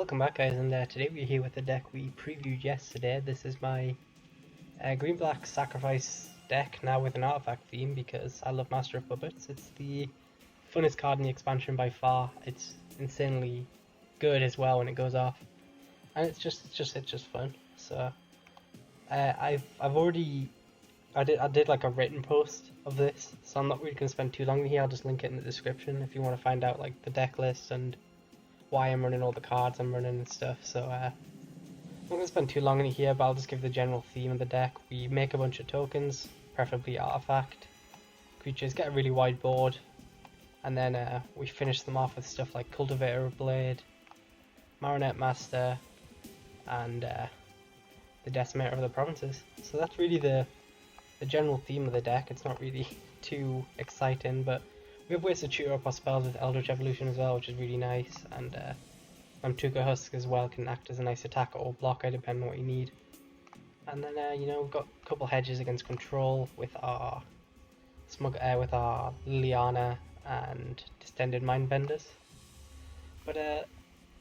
Welcome back, guys, and today we're here with the deck we previewed yesterday. This is my green-black sacrifice deck, now with an artifact theme, because I love Master of Puppets. It's the funnest card in the expansion by far. It's insanely good as well when it goes off, and it's just fun. So I did like a written post of this, so I'm not really gonna spend too long here. I'll just link it in the description if you want to find out like the deck list and why I'm running all the cards I'm running and stuff. So I'm not going to spend too long in here, but I'll just give the general theme of the deck. We make a bunch of tokens, preferably artifact creatures, get a really wide board, and then we finish them off with stuff like Cultivator of Blade, Marionette Master, and the Decimator of the Provinces. So that's really the general theme of the deck. It's not really too exciting, but we have ways to tutor up our spells with Eldritch Evolution as well, which is really nice, and Tuka Husk as well can act as a nice attacker or blocker depending on what you need. And then we've got a couple hedges against control with our Liliana and Distended Mindbenders. But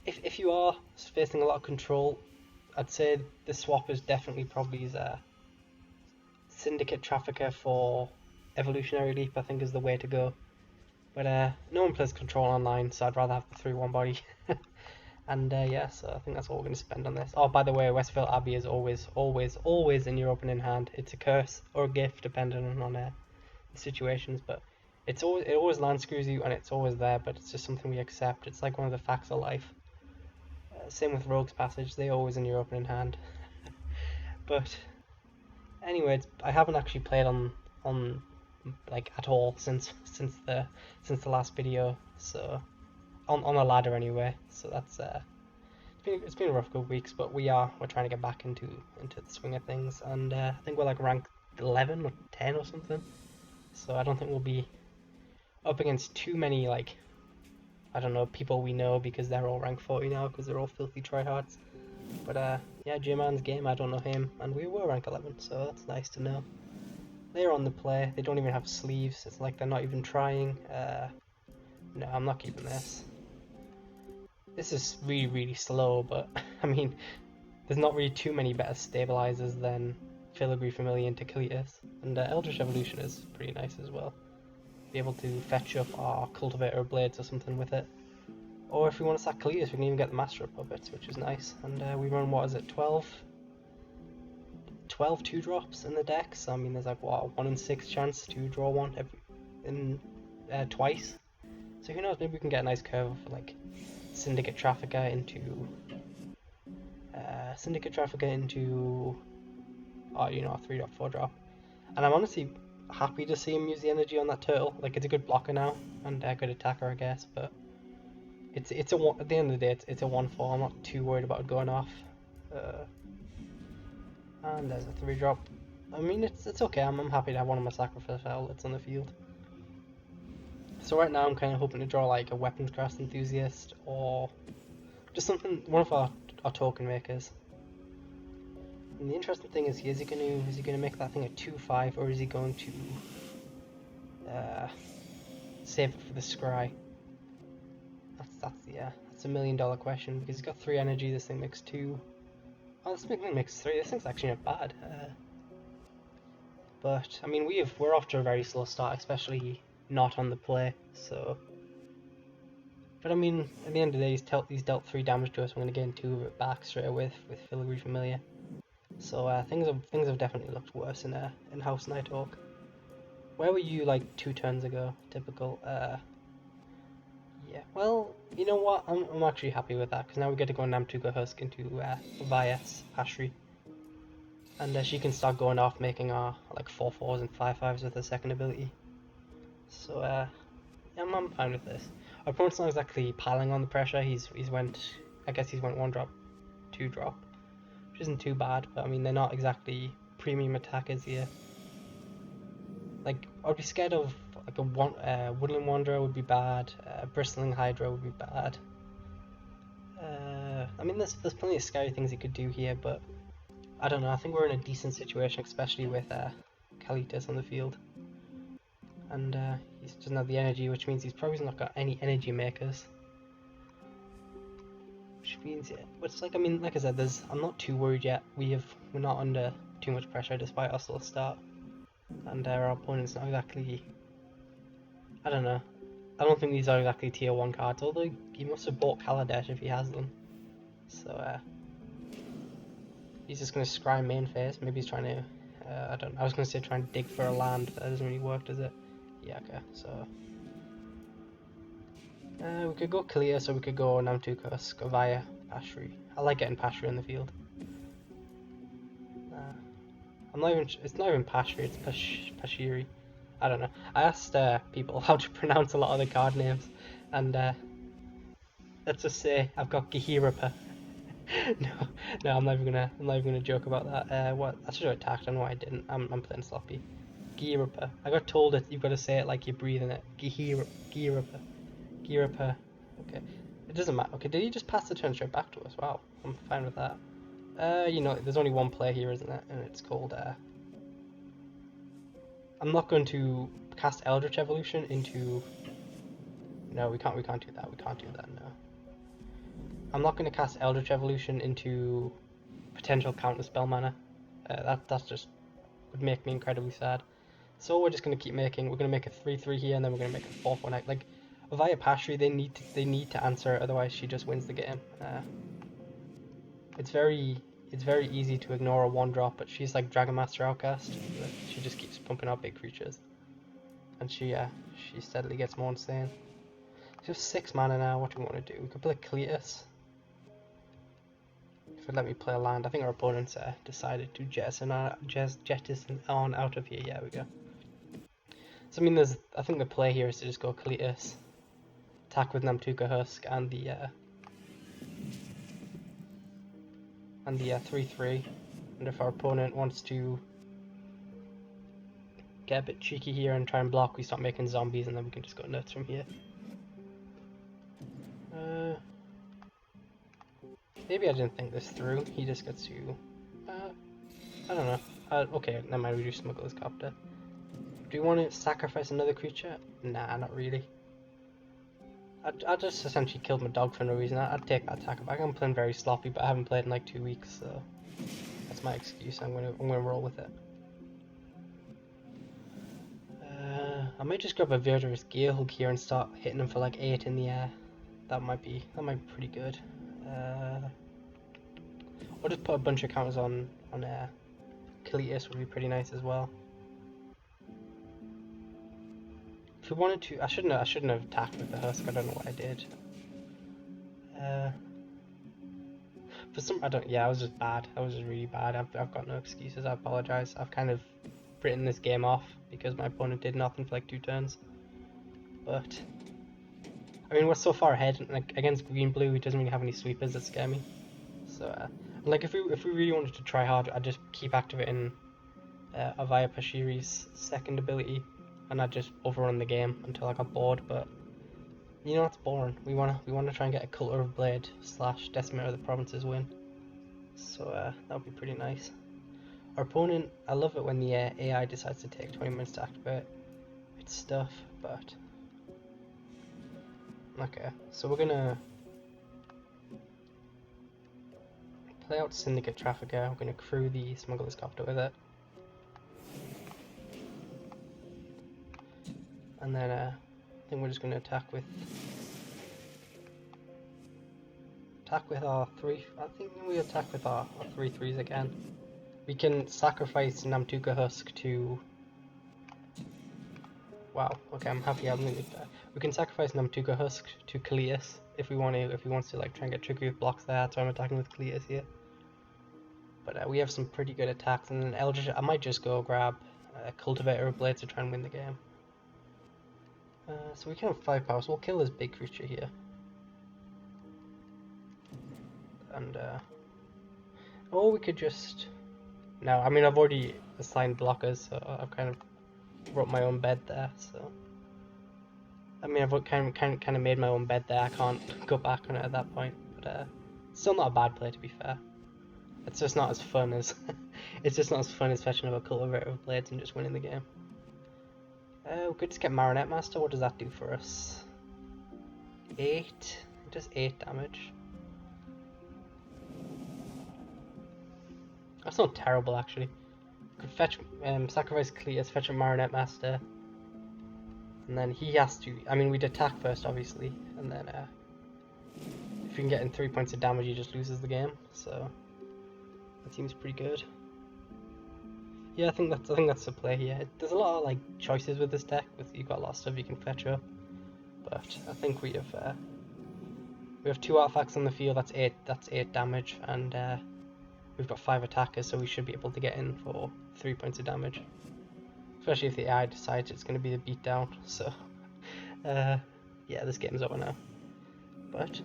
if you are facing a lot of control, I'd say the swap is definitely probably Syndicate Trafficker for Evolutionary Leap. I think is the way to go. But no one plays control online, so I'd rather have the 3/1 body. And yeah, so I think that's all we're going to spend on this. Oh, by the way, Westville Abbey is always in your opening hand. It's a curse or a gift, depending on the situations. But it always land screws you, and it's always there. But it's just something we accept. It's like one of the facts of life. Same with Rogue's Passage; they always in your opening hand. But anyway, I haven't actually played on like at all since the last video, so on a ladder anyway. So that's it's been a rough couple of weeks, but we're trying to get back into the swing of things, and I think we're like rank 11 or 10 or something. So I don't think we'll be up against too many like I don't know people we know, because they're all rank 40 now because they're all filthy tryhards. But yeah, J-Man's game, I don't know him, and we were rank 11, so that's nice to know. They're on the play. They don't even have sleeves. It's like they're not even trying. No, I'm not keeping this. This is really slow, but I mean, there's not really too many better stabilizers than Filigree Familiar into Kaledesh, and Eldritch Evolution is pretty nice as well. Be able to fetch up our Cultivator of Blades or something with it. Or if we want to sack Kaledesh, we can even get the Master of Puppets, which is nice. And we run, what is it, 12 2-drops in the deck, so I mean there's like what, a 1 in 6 chance to draw one twice. So who knows, maybe we can get a nice curve for like Syndicate Trafficker into a 3-drop 4-drop. And I'm honestly happy to see him use the energy on that turtle. Like, it's a good blocker now and a good attacker, I guess, but it's at the end of the day it's a 1/4. I'm not too worried about it going off. And there's a 3-drop. I mean, it's okay. I'm happy to have one of my sacrifice outlets on the field. So right now I'm kind of hoping to draw like a Weapons Craft Enthusiast, or just something, one of our token makers. And the interesting thing is, is he gonna make that thing a 2/5, or is he going to save it for the scry? That's $1 million question, because he's got 3 energy. This thing makes 2. Oh, this thing makes 3. This thing's actually not bad. But I mean, we're off to a very slow start, especially not on the play. So, but I mean, at the end of the day, he's dealt 3 damage to us. We're gonna get 2 of it back straight away with Filigree Familiar. So things have definitely looked worse in House Nighthawk. Where were you like 2 turns ago? Typical. Yeah, well, you know what? I'm actually happy with that, because now we get to go Namtuka Husk into Vias Ashri, and she can start going off, making our like 4/4s and 5/5s with her second ability. So yeah, I'm fine with this. Our opponent's not exactly piling on the pressure. I guess he's went 1-drop, 2-drop, which isn't too bad. But I mean, they're not exactly premium attackers here. Like, I'd be scared of like a Woodland Wanderer would be bad. Bristling Hydra would be bad. I mean, there's plenty of scary things he could do here, but I don't know. I think we're in a decent situation, especially with Kaledesh on the field, and he doesn't have the energy, which means he's probably not got any energy makers. Which means yet. But it's like, I mean, like I said, I'm not too worried yet. We're not under too much pressure despite our slow start, and our opponent's not exactly. I don't know. I don't think these are exactly tier 1 cards, although he must have bought Kaledesh if he has them. So he's just going to scry main phase. Maybe he's trying to. I was going to say trying to dig for a land, but that doesn't really work, does it? Yeah. Okay. So. We could go clear, so we could go Namtukas, go via Pashri. I like getting Pashri in the field. I'm not even. It's not even Pashri. It's Pashiri. I don't know. I asked people how to pronounce a lot of the card names, and let's just say I've got Gahirapa. no, I'm not even gonna joke about that. What? I should have attacked. I don't know why I didn't. I'm playing sloppy. Gahirapa. I got told that you've got to say it like you're breathing it. Gahirapa. Gahirapa. Okay. It doesn't matter. Okay, did he just pass the turn straight back to us? Wow, I'm fine with that. There's only one play here, isn't it? And it's called. I'm not going to cast Eldritch Evolution into. No, we can't do that. We can't do that. No. I'm not going to cast Eldritch Evolution into potential counterspell mana. That's just would make me incredibly sad. So we're just going to keep making. We're going to make a 3/3 here, and then we're going to make a 4/4. Like via Pashri, they need to answer, otherwise she just wins the game. It's very easy to ignore a 1-drop, but she's like Dragon Master Outcast. She just keeps pumping out big creatures, and she steadily gets more insane. She has 6 mana now. What do we want to do? We could play Kaledesh. If it let me play a land, I think our opponents decided to jettison on out of here. Yeah, we go. So I mean, I think the play here is to just go Kaledesh, attack with Namtuka Husk and the 3/3, and if our opponent wants to get a bit cheeky here and try and block, we start making zombies, and then we can just go nuts from here. Maybe I didn't think this through. He just gets to. I don't know. Okay, never mind. We do Smuggler's Copter. Do you want to sacrifice another creature? Nah, not really. I just essentially killed my dog for no reason. I'd take that attack back. I'm playing very sloppy, but I haven't played in like 2 weeks, so that's my excuse. I'm gonna roll with it. I might just grab a Verdurous Gearhook here and start hitting him for like 8 in the air. That might be pretty good. Or just put a bunch of counters on Kaledesh would be pretty nice as well. If we wanted to, I shouldn't have attacked with the Husk. I don't know what I did. I was just bad. I was just really bad. I've got no excuses. I apologize. I've kind of written this game off because my opponent did nothing for like 2 turns. But I mean, we're so far ahead. Like against green blue, he doesn't really have any sweepers that scare me. So like if we really wanted to try hard, I'd just keep activating Avaya Pashiri's second ability, and I'd just overrun the game until I got bored. But you know, it's boring. We wanna try and get a Culter of Blade / Decimator of the Provinces win. So that would be pretty nice. Our opponent, I love it when the AI decides to take 20 minutes to activate its stuff, but okay. So we're gonna play out Syndicate Trafficker. We're gonna crew the Smuggler's Copter with it, and then I think we're just gonna attack with our 3. I think we attack with our 3/3s again. We can sacrifice Namtuka Husk to. Wow. Okay, I'm happy I'm gonna do that. We can sacrifice Namtuka Husk to Kaledesh if we want to. If he wants to like try and get tricky with blocks there, that's why I'm attacking with Kaledesh here. But we have some pretty good attacks, and then Eldritch. I might just go grab Cultivator of Blades to try and win the game. So we can have 5 power, so we'll kill this big creature here. And or we could just. No, I mean I've already assigned blockers, so I've kind of wrote my own bed there. So I mean I've kind of made my own bed there. I can't go back on it at that point, but still not a bad play to be fair. It's just not as fun as fetching up a Cultivator of Blades and just winning the game. We could just get Marionette Master. What does that do for us? 8. It does 8 damage. That's not terrible actually. Could fetch, sacrifice Kaledesh, fetch a Marionette Master, and then he has to. I mean, we'd attack first, obviously, and then if you can get in 3 points of damage, he just loses the game. So that seems pretty good. Yeah, I think that's the play here. There's a lot of like choices with this deck. You've got a lot of stuff you can fetch up, but I think we have 2 artifacts on the field. That's eight damage, and we've got 5 attackers, so we should be able to get in for 3 points of damage. Especially if the AI decides it's going to be the beatdown. So yeah, this game's over now. But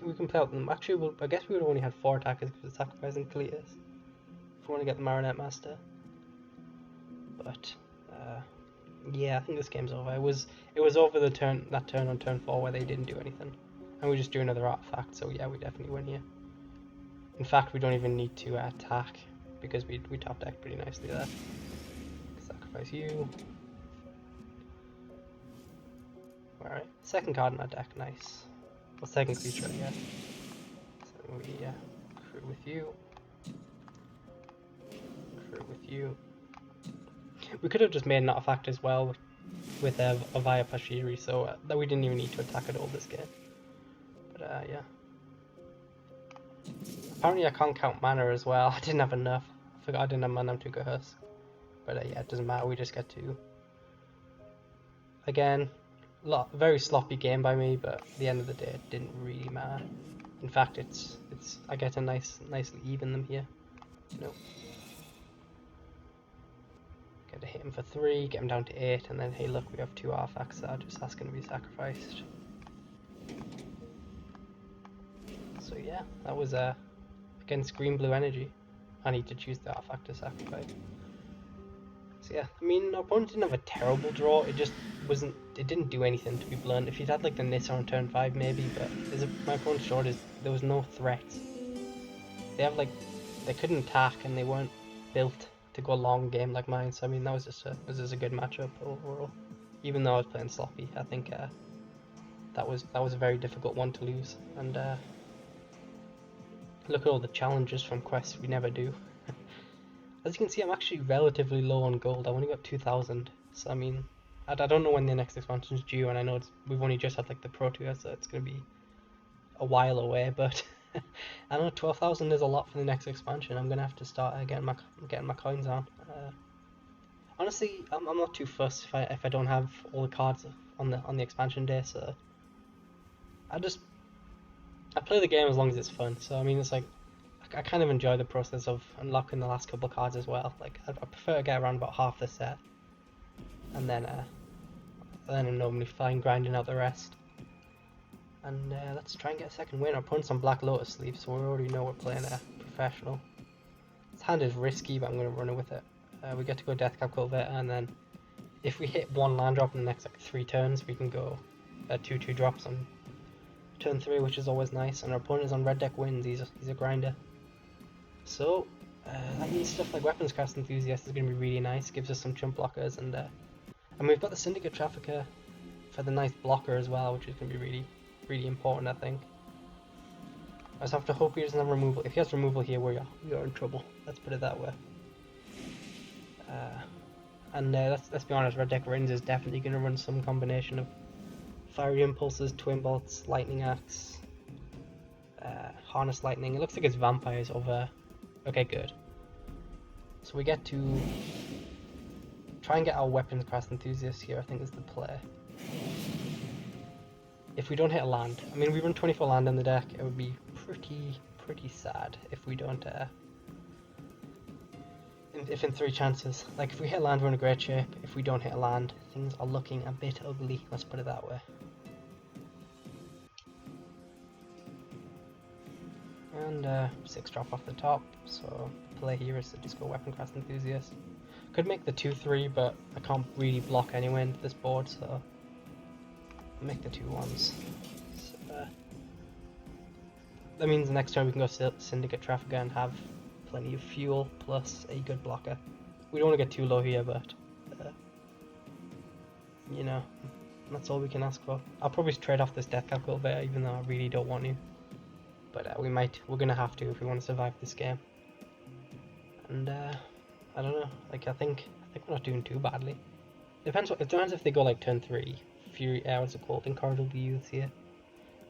we can play out them. Actually, I guess we would have only had 4 attackers because we're sacrificing Kaledesh if we want to get the Marionette Master. But yeah, I think this game's over. It was over that turn on turn 4 where they didn't do anything, and we just do another artifact. So yeah, we definitely win here. In fact, we don't even need to attack because we top deck pretty nicely there. Sacrifice you. Alright, second card in our deck, nice. Well, second creature, yeah. So we crew with you. Crew with you. We could have just made an artifact as well with a Via Pashiri, so that we didn't even need to attack at all this game. But yeah. Apparently I can't count mana as well. I didn't have enough. I forgot I didn't have mana to go Husk. But yeah, it doesn't matter. We just get to. Again, very sloppy game by me, but at the end of the day, it didn't really matter. In fact, I get to nicely even them here. Nope. Get to hit him for 3, get him down to 8, and then hey look, we have 2 artifacts that are just asking to be sacrificed. So yeah, that was against green blue energy. I need to choose the artifact to sacrifice. So yeah, I mean, our opponent didn't have a terrible draw. It just wasn't. It didn't do anything, to be blunt. If he'd had like the Nissa on turn 5, maybe. But my opponent's draw is there was no threats. They couldn't attack, and they weren't built to go a long game like mine. So I mean, that was just a good matchup overall. Even though I was playing sloppy, I think that was a very difficult one to lose. And look at all the challenges from quests we never do. As you can see, I'm actually relatively low on gold. I've only got 2,000. So I mean, I don't know when the next expansion is due, and I know we've only just had like the Pro Tour, so it's going to be a while away. But I know 12,000 is a lot for the next expansion. I'm going to have to start getting my coins on. Honestly, I'm not too fussed if I don't have all the cards on the expansion day. So I play the game as long as it's fun. So I mean, it's like I kind of enjoy the process of unlocking the last couple of cards as well. Like I prefer to get around about half the set, and then I'm normally fine grinding out the rest. And let's try and get a second win. Our opponent's on Black Lotus sleeve, so we already know we're playing a professional. This hand is risky, but I'm going to run it with it. We get to go Deathcap Cultivator, and then if we hit 1 land drop in the next like 3 turns, we can go 2/2 drops on turn 3, which is always nice. And our opponent is on Red Deck Wins. He's a grinder. So that means stuff like Weapons Cast Enthusiast is going to be really nice. Gives us some chump blockers, and we've got the Syndicate Trafficker for the nice blocker as well, which is going to be really important, I think. I just have to hope he doesn't have removal. If he has removal here, we are in trouble. Let's put it that way. And let's be honest, Red Deck Rins is definitely going to run some combination of Fiery Impulses, Twin Bolts, Lightning Axe, Harness Lightning. It looks like it's Vampires over. Okay, good. So we get to try and get our Weapons Cast Enthusiast here, I think is the play. If we don't hit a land, I mean, we run 24 land in the deck, it would be pretty sad if we don't, if in 3 chances. Like, if we hit a land, we're in a great shape. If we don't hit a land, things are looking a bit ugly, let's put it that way. And 6 drop off the top, so the play here is to just go Weapon Cast Enthusiast. Could make the 2/3, but I can't really block anywhere into this board, so I'll make the 2/1s. So, that means the next turn we can go Syndicate Trafficker and have plenty of fuel plus a good blocker. We don't want to get too low here, but you know, that's all we can ask for. I'll probably trade off this Deathcap Cultivator, even though I really don't want to. But we're gonna have to if we want to survive this game. And I don't know. Like I think we're not doing too badly. It depends if they go like turn 3. Fury, what's it called? Incorrigible Youths here.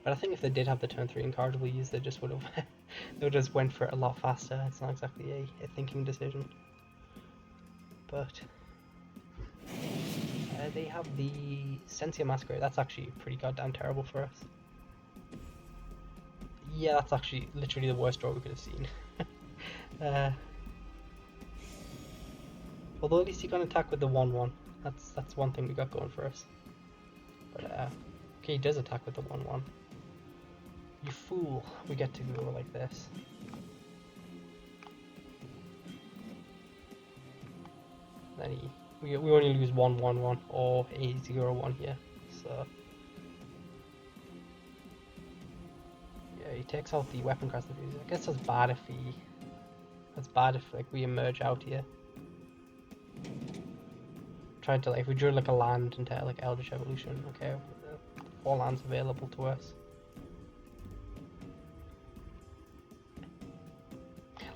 But I think if they did have the turn 3 Incorrigible Youths, they just would have they would just went for it a lot faster. It's not exactly a thinking decision. But they have the Sensia Masquerade. That's actually pretty goddamn terrible for us. Yeah, that's actually literally the worst draw we could have seen. Although at least he can attack with the 1/1. That's one thing we got going for us. But okay, he does attack with the 1/1. You fool! We get to go like this. Then we only lose 1/1/1 or a 0/1 here. So yeah, he takes out the weapon crest. I guess that's bad if like we emerge out here. Tried to like, if we drew like a land into like Eldritch Evolution, okay, 4 lands available to us.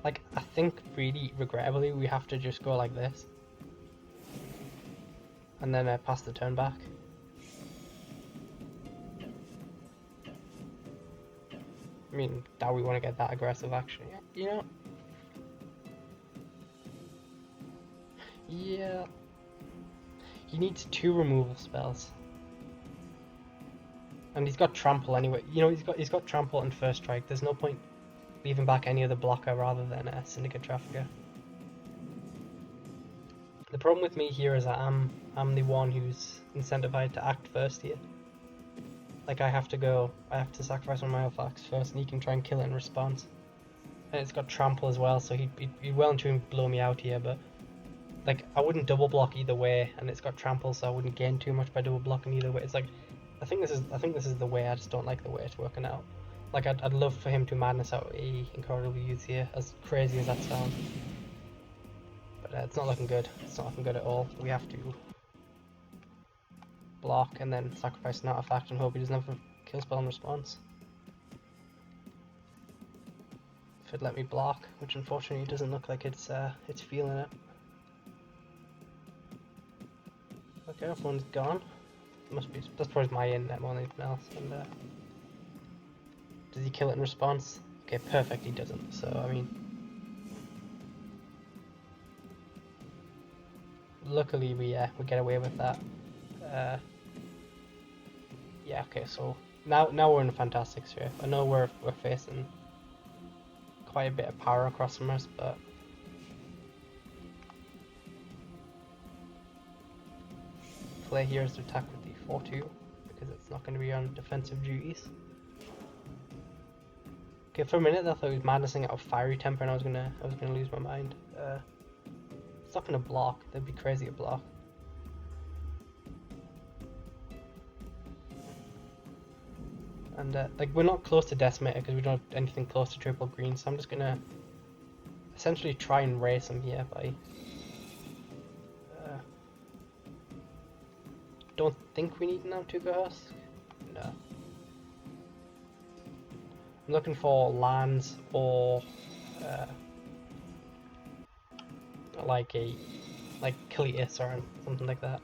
Like, I think really regrettably we have to just go like this. And then pass the turn back. I mean, that we want to get that aggressive actually, you know? Yeah. He needs 2 removal spells. And he's got trample anyway. You know, he's got trample and first strike. There's no point leaving back any other blocker rather than a Syndicate Trafficker. The problem with me here is that I'm the one who's incentivized to act first here. Like I have to sacrifice one of my Elfax first, and he can try and kill it in response. And it's got trample as well, so he'd well and truly blow me out here, but like I wouldn't double block either way, and it's got trample, so I wouldn't gain too much by double blocking either way. It's like I think this is the way. I just don't like the way it's working out. Like I'd love for him to madness out a Incorrigible Youth here, as crazy as that sounds. But it's not looking good. It's not looking good at all. We have to block and then sacrifice an artifact and hope he doesn't have a kill spell in response. If it'd let me block, which unfortunately doesn't look like it's feeling it. Okay, everyone's gone. That's probably my internet more than anything else. And does he kill it in response? Okay, perfect. He doesn't. So I mean, luckily we get away with that. Yeah. Okay. So now we're in a fantastic sphere. I know we're facing quite a bit of power across from us, but play here is to attack with the 4/2 because it's not going to be on defensive duties. Okay, for a minute I thought he was madnessing out of Fiery Temper and I was gonna lose my mind. It's not gonna block. That'd be crazy to block. And like we're not close to Decimator because we don't have anything close to triple green, so I'm just gonna essentially try and race him here by. Don't think we need an Altuga Husk. No. I'm looking for lands or like Kaledesh or something like that.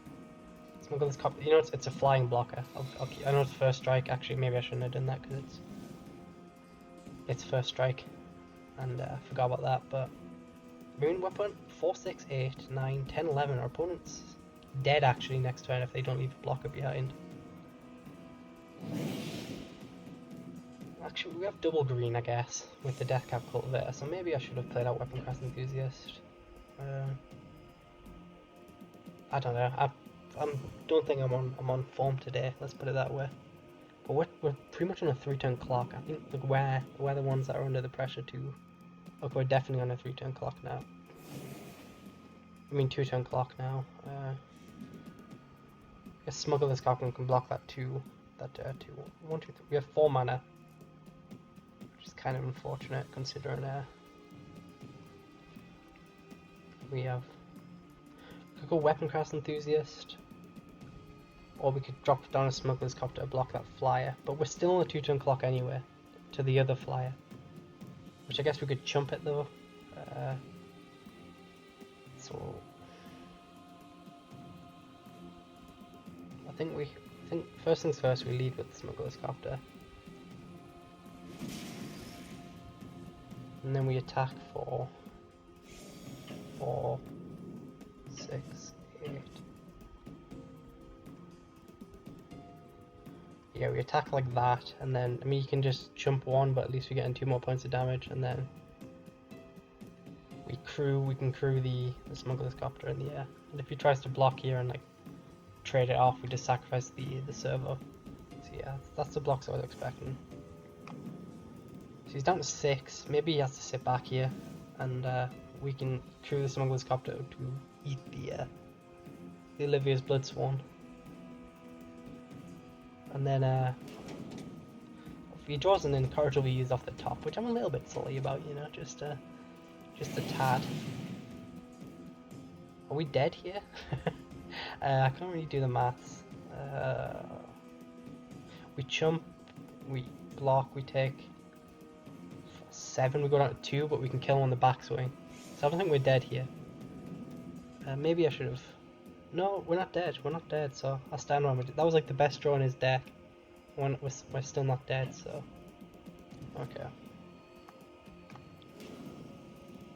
Smuggle this copy. You know, it's a flying blocker. I know it's first strike. Actually, maybe I shouldn't have done that because it's first strike, and I forgot about that. But Moon Weapon 4, 6, 8, 9, 10, 11. Our opponent's dead actually next turn if they don't leave a blocker behind. Actually, we have double green, I guess, with the Deathcap Cultivator, so maybe I should have played out Weapon Crest Enthusiast. I don't know. I don't think I'm on form today. Let's put it that way. But we're pretty much on a 3-turn clock. I think like we're the ones that are under the pressure to. Look, we're definitely on a 3-turn clock now. I mean 2-turn clock now. I guess Smuggle this Goblin can block that 2. That 2. 1, 2, 3. We have 4 mana. Which is kind of unfortunate considering we have. We could go Weapon Craft Enthusiast, or we could drop down a Smuggler's Copter to block that flyer, but we're still on a 2-turn clock anyway, to the other flyer. Which I guess we could chump it though. So I think first things first, we lead with the Smuggler's Copter. And then we attack for 4, 6, 8. Yeah, we attack like that, and then, I mean, you can just jump one, but at least we're getting 2 more points of damage, and then we can crew the Smuggler's Copter in the air. And if he tries to block here and like trade it off, we just sacrifice the servo. So yeah, that's the blocks I was expecting. So he's down to 6, maybe he has to sit back here, and we can crew the Smuggler's Copter to eat the Olivia's Blood Swan. And then if he draws an incorrigible we use off the top, which I'm a little bit silly about, you know, just a tad. Are we dead here? I can't really do the maths. We chump, we block, we take 7, we go down to 2, but we can kill him on the backswing. So I don't think we're dead here. Maybe I should have... No, we're not dead, so I'll stand on it. That was like the best draw in his deck. We're still not dead, so... Okay.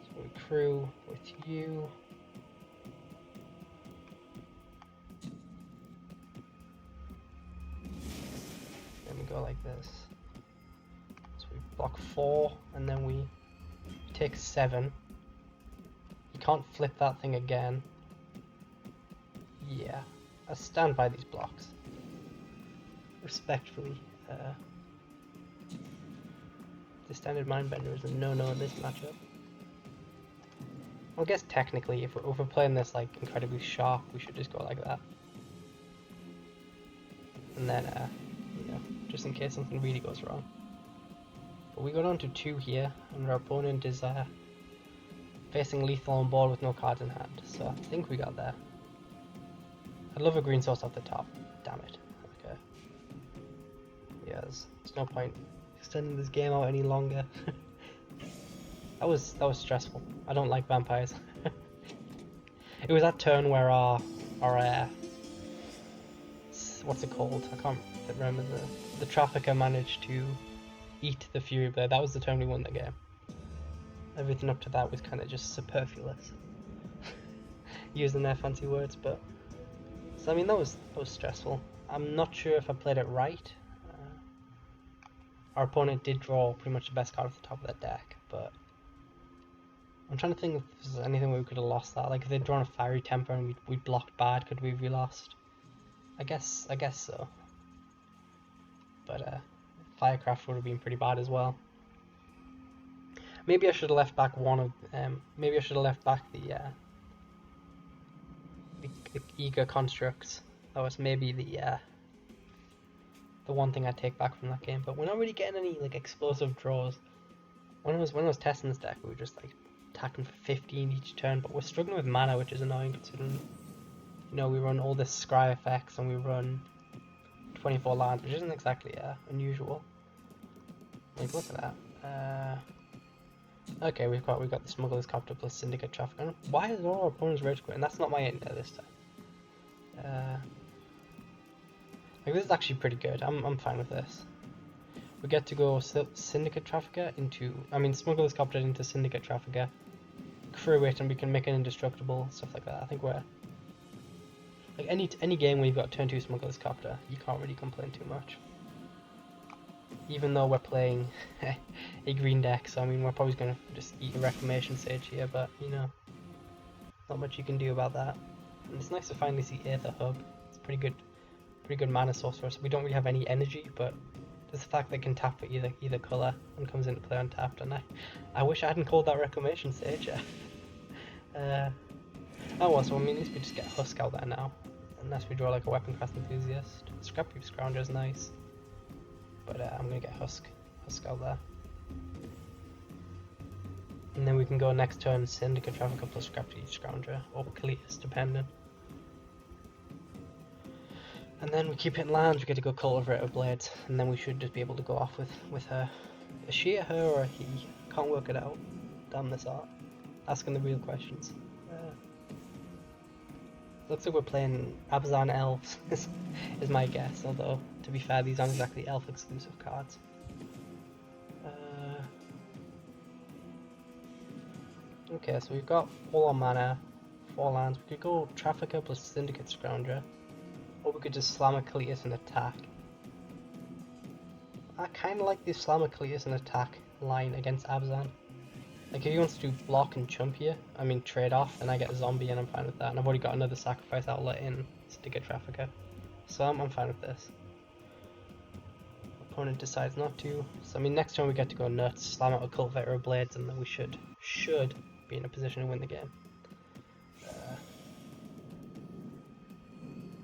So we crew with you. Then we go like this. So we block 4, and then we take 7. You can't flip that thing again. Yeah, I stand by these blocks. Respectfully. The standard Mindbender is a no-no in this matchup. Well, I guess technically, if we're playing this like incredibly sharp, we should just go like that. And then, you know, just in case something really goes wrong. But we go down to 2 here, and our opponent is facing lethal on board with no cards in hand. So I think we got there. I'd love a green source off the top. Damn it. Okay. Yeah, there's no point extending this game out any longer. That was stressful. I don't like vampires. It was that turn where our what's it called? I can't remember. The trafficker managed to eat the Fury Blade. That was the turn we won the game. Everything up to that was kind of just superfluous. Using their fancy words, but so I mean that was stressful. I'm not sure if I played it right. Our opponent did draw pretty much the best card off the top of that deck, but I'm trying to think if there's anything where we could have lost that. Like if they'd drawn a Fiery Temper and we blocked bad, could we have lost? I guess so. But Firecraft would have been pretty bad as well. Maybe I should have left back maybe I should have left back the Eager Constructs. That was maybe the one thing I take back from that game. But we're not really getting any like explosive draws. When I was testing this deck, we were just like attacking for 15 each turn. But we're struggling with mana, which is annoying considering, you know, we run all this Scry effects and we run 24 lands, which isn't exactly unusual. Like look at that. Okay, we've got the Smuggler's Copter plus Syndicate Trafficker. Why is all our opponents rage quit? And that's not my India this time. Like this is actually pretty good. I'm fine with this. We get to go Syndicate Trafficker into, I mean Smuggler's Copter into Syndicate Trafficker, crew it, and we can make it indestructible, stuff like that. I think we're like any game where you've got turn 2 Smuggler's Copter, you can't really complain too much. Even though we're playing a green deck, so I mean we're probably gonna just eat a Reclamation Sage here, but you know, not much you can do about that. And it's nice to finally see Aether Hub. It's pretty good mana source for us. We don't really have any energy, but just the fact that it can tap for either colour and comes into play untapped, and I wish I hadn't called that Reclamation Sage. Oh well, so I mean at least we just get Husk out there now, unless we draw like a Weaponcraft Enthusiast. Scrap Heap Scrounger is nice, but I'm gonna get Husk out there. And then we can go next turn Syndicate Trafficker plus Scrap Heap Scrounger, or Kaledesh, depending. And then we keep hitting lands, we get to go Cultivator Blades, and then we should just be able to go off with her. Is she a her or a he? Can't work it out. Damn this art. Asking the real questions. looks like we're playing Abzan Elves, is my guess, although, to be fair, these aren't exactly elf exclusive cards. Okay, so we've got all our mana, 4 lands. We could go Trafficker plus Syndicate Scrounger, or we could just slam a Kaledesh and attack. I kind of like the slam a Kaledesh and attack line against Abzan. Like, if he wants to do block and chump here, I mean trade off, then I get a zombie and I'm fine with that. And I've already got another sacrifice outlet in Syndicate Trafficker, so I'm fine with this. Opponent decides not to, so I mean next time we get to go nuts, slam out a Cultivator of Blades, and then we should be in a position to win the game.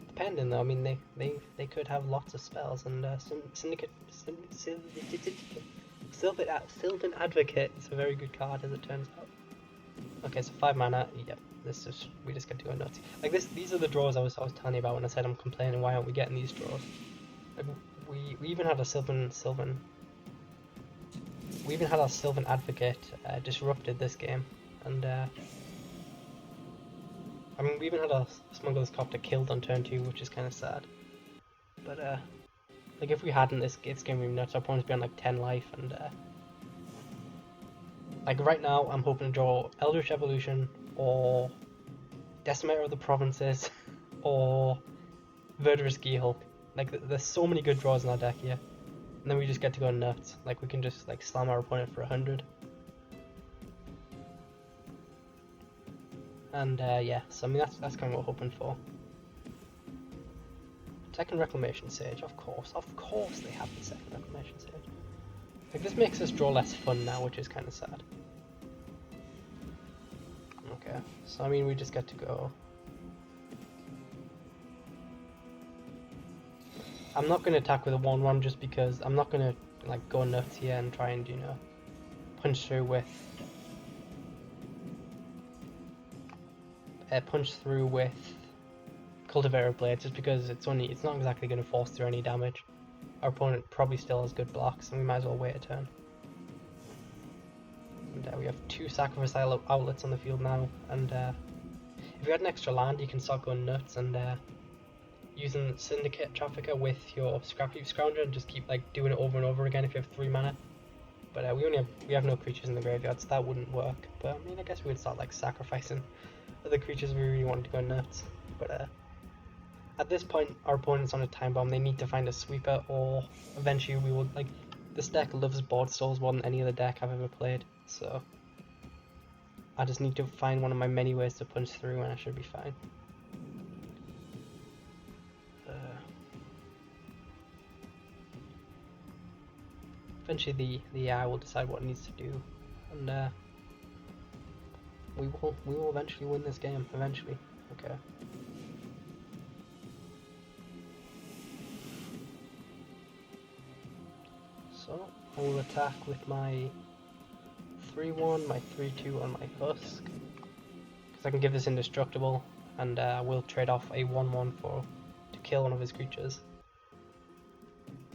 Depending though, I mean they could have lots of spells, and Sylvan Advocate is a very good card as it turns out. Okay, so 5 mana. Yep, we just get to go nuts. Like this, these are the draws I was telling you about when I said I'm complaining. Why aren't we getting these draws? Like we even had a Sylvan. We even had our Sylvan Advocate disrupted this game, and I mean we even had our Smuggler's Copter killed on turn 2, which is kind of sad. But like if we hadn't, this game would be nuts. Our opponent's be on like 10 life, and like right now I'm hoping to draw Eldritch Evolution or Decimator of the Provinces or Verdurous Gearhulk. Like there's so many good draws in our deck here, and then we just get to go nuts. Like we can just like slam our opponent for 100. And yeah, so I mean that's kind of what we're hoping for. Second Reclamation Sage, of course they have the second Reclamation Sage. Like this makes us draw less fun now, which is kind of sad. Okay, so I mean we just get to go. I'm not going to attack with a 1/1 just because I'm not going to like go nuts here and try and, you know, punch through with Cultivator of Blades, just because it's not exactly going to force through any damage. Our opponent probably still has good blocks, and we might as well wait a turn. And we have 2 sacrifice outlets on the field now, and if you had an extra land, you can start going nuts and using Syndicate Trafficker with your Scrapheap Scrounger and just keep like doing it over and over again if you have 3 mana. But we have no creatures in the graveyard, so that wouldn't work. But I mean, I guess we would start like sacrificing other creatures if we really wanted to go nuts. But at this point, our opponent's on a time bomb. They need to find a sweeper, or eventually we will like. This deck loves board stalls more than any other deck I've ever played. So I just need to find one of my many ways to punch through, and I should be fine. Eventually the AI will decide what it needs to do, and we will eventually win this game. Eventually, okay. So I will attack with my 3/1, my 3/2, and my Husk, because I can give this indestructible, and I will trade off a 1/1 to kill one of his creatures,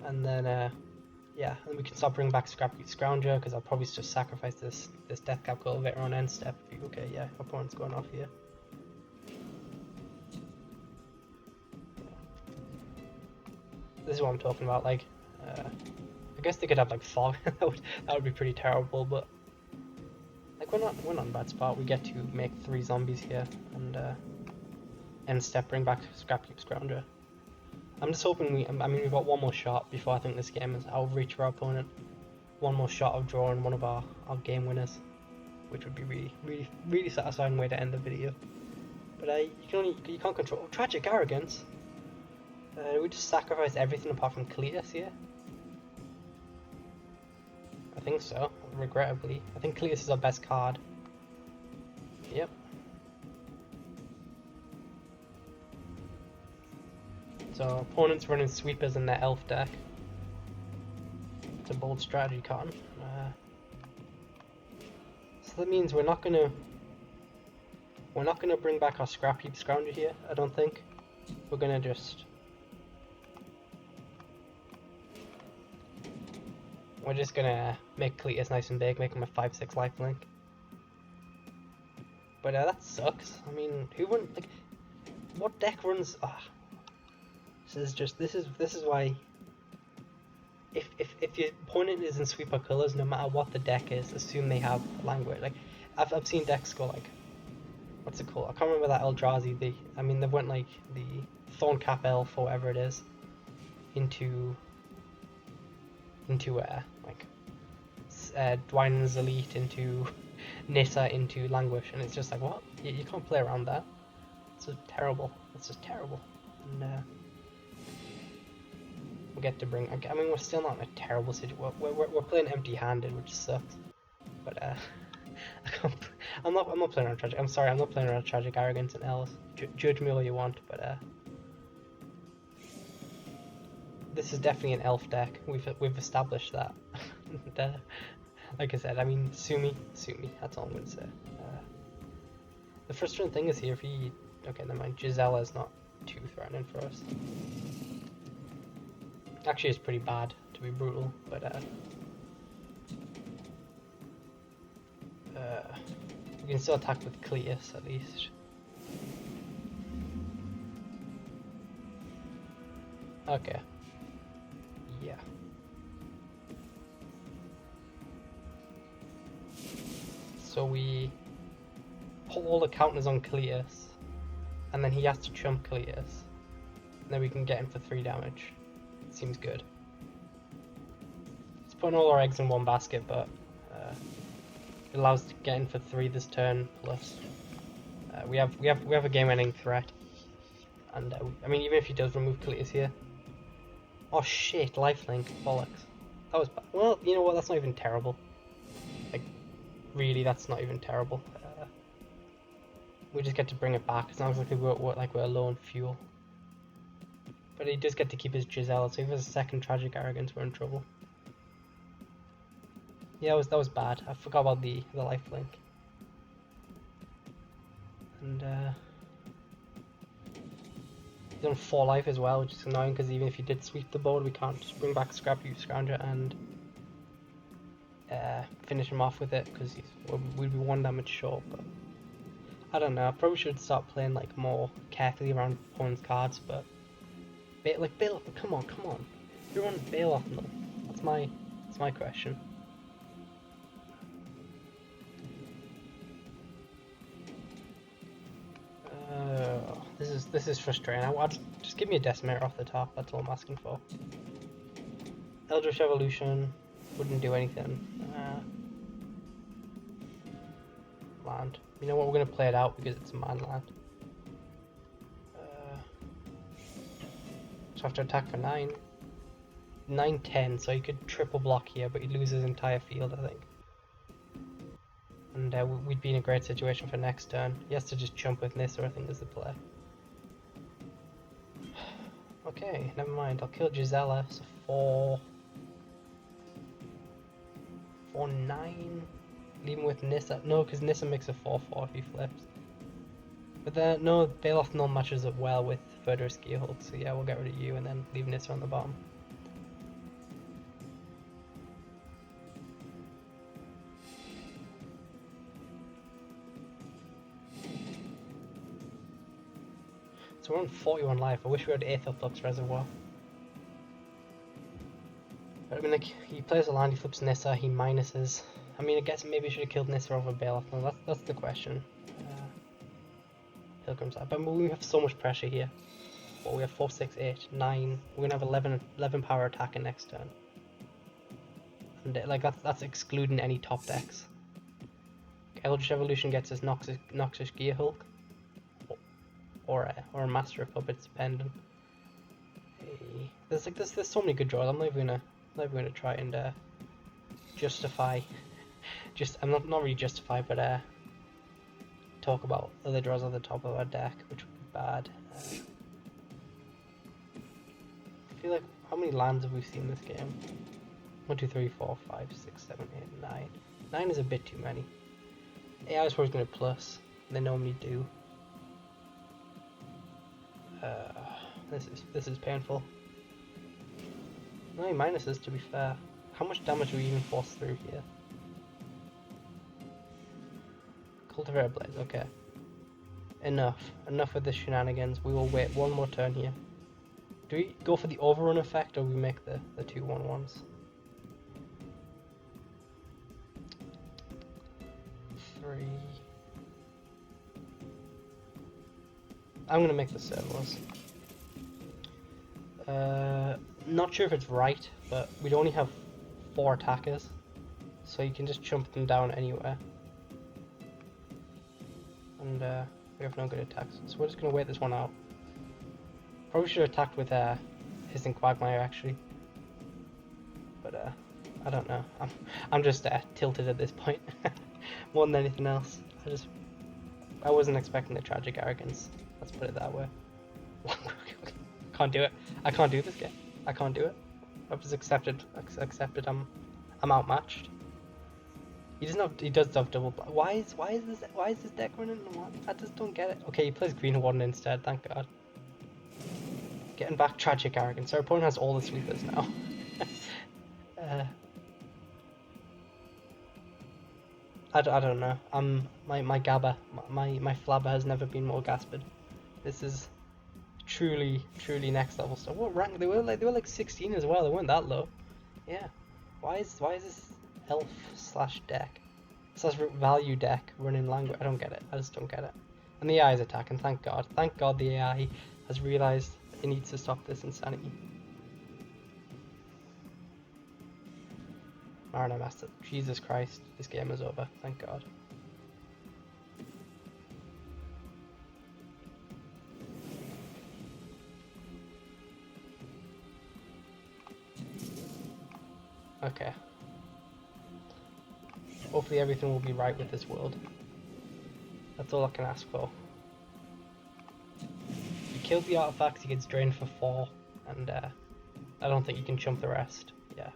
and then yeah, and we can start bringing back Scrappy Scrounger, because I'll probably just sacrifice this Deathcap Cultivator on end step. Okay, yeah, opponent's going off here. This is what I'm talking about. Like, I guess they could have like fog. that would be pretty terrible. But like we're not in a bad spot. We get to make 3 zombies here, and end step bring back Scrapheap Scrounger. I'm just hoping I mean we've got 1 more shot before I think this game is out of reach for our opponent. 1 more shot of drawing one of our game winners, which would be really satisfying way to end the video. But you can't control Tragic Arrogance. We just sacrifice everything apart from Kaledesh here. I think so, regrettably. I think Kaledesh is our best card. Yep. So opponents running sweepers in their elf deck. It's a bold strategy, Cotton. So that means we're not gonna bring back our Scrapheap Scrounger here. I don't think. We're gonna just make Kaledesh nice and big, make him a 5/6 lifelink. But that sucks. I mean, who wouldn't like? What deck runs? This is why. If your opponent is in sweeper colors, no matter what the deck is, assume they have language. Like I've seen decks go like, what's it called? I can't remember that Eldrazi. They went like the Thorncap Elf or whatever it is into like Dwynen's Elite into Nissa into Languish, and it's just like, what? You can't play around that. It's just terrible. It's just terrible. And we get to bring. I mean, we're still not in a terrible situation. We're playing empty-handed, which sucks. But I can't. I'm not playing around tragic. I'm sorry. I'm not playing around tragic arrogance and L's. Judge me all you want, but this is definitely an elf deck. We've established that. And, like I said, I mean, sue me. That's all I'm gonna say. The frustrating thing is here, if he... Okay, never mind. Gisela is not too threatening for us. Actually, it's pretty bad, to be brutal, but we can still attack with Cletus, at least. Okay. Yeah. So we pull all the counters on Cletus, and then he has to chump Cletus. And then we can get him for 3 damage. Seems good. It's putting all our eggs in one basket, but it allows us to get in for 3 this turn. Plus, we have a game-ending threat, and I mean, even if he does remove Cletus here. Oh shit! Lifelink, bollocks. That was bad. Well, you know what? That's not even terrible. Like, really, that's not even terrible. We just get to bring it back. It's not like we're low on fuel. But he does get to keep his Giselle, so if there's a second tragic arrogance, we're in trouble. Yeah, that was bad. I forgot about the lifelink. And he's on 4 life as well, which is annoying because even if he did sweep the board, we can't just bring back Scrappy Scrounger and finish him off with it because we'd be 1 damage short. But I don't know. I probably should start playing like more carefully around opponent's cards, but. Like Bale, come on! You're on Bale no? That's my question. This is frustrating. Just give me a Decimator off the top. That's all I'm asking for. Eldritch Evolution wouldn't do anything. Land. You know what? We're gonna play it out because it's a man land. Have to attack for 9. 9-10, so he could triple block here, but he'd lose his entire field, I think. And we'd be in a great situation for next turn. He has to just jump with Nissa, I think, is the play. Okay, never mind. I'll kill Gisela, so 4-9. Leave him with Nissa. No, because Nissa makes a 4-4 if he flips. But then, no, Baloth Null matches up well with Verdurous Gearhulk, so yeah, we'll get rid of you and then leave Nissa on the bottom. So we're on 41 life. I wish we had Aether Flux Reservoir. But I mean, like, he plays a land, he flips Nissa, he minuses. I mean, I guess maybe he should have killed Nissa over Baloth Null. That's the question. Pilgrim's Eye. But we have so much pressure here. Well, we have 4, 6, 8, 9. We're gonna have 11 power attacking next turn. And like that's excluding any top decks. Eldritch Evolution gets us Noxious Gearhulk, or a Master of Puppets, depending. Hey, there's so many good draws. I'm not even gonna try and justify. I'm not really justify, but talk about other draws on the top of our deck, which would be bad. I feel like, how many lands have we seen this game? 1, 2, 3, 4, 5, 6, 7, 8, 9. 9 is a bit too many. AI is probably going to plus. They normally do. This is painful. No minuses, to be fair. How much damage do we even force through here? Cultivator Blades, okay. Enough of the shenanigans. We will wait one more turn here. Do we go for the overrun effect, or we make the 2/1/1s? 3. I'm gonna make the servos. Not sure if it's right, but we'd only have 4 attackers, so you can just chump them down anywhere. And we have no good attacks, so we're just gonna wait this one out. Probably should have attacked with Hissing Quagmire actually, but I don't know. I'm just tilted at this point more than anything else. I wasn't expecting the Tragic Arrogance. Let's put it that way. Can't do it. I can't do this game. I can't do it. I've just accepted. I'm outmatched. He does have double. Why is this deck running? I just don't get it. Okay, he plays Green Warden instead. Thank God. Getting back Tragic Arrogance. Our opponent has all the sweepers now. I don't know. My Gabba, my Flabber has never been more gasped. This is truly next level stuff. What rank they were like 16 as well. They weren't that low. Yeah. Why is this elf/deck / value deck running language? I don't get it. I just don't get it. And the AI is attacking. Thank God. Thank God the AI has realized it needs to stop this insanity. Mariner Master. Jesus Christ. This game is over. Thank God. Okay. Hopefully everything will be right with this world. That's all I can ask for. You killed the artifacts, he gets drained for 4, and I don't think you can chump the rest. Yeah.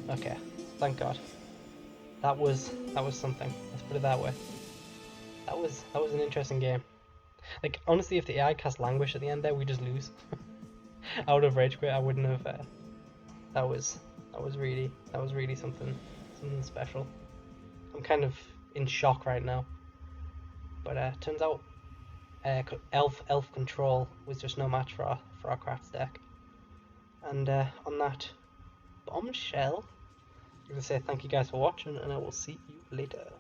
Okay. Thank God. That was something. Let's put it that way. That was an interesting game. Like honestly, if the AI cast Languish at the end there, we just lose. I would have rage quit. I wouldn't have. That was really something special. I'm kind of in shock right now. But turns out elf control was just no match for our Kratz deck. And on that bombshell, I'm gonna say thank you guys for watching, and I will see you later.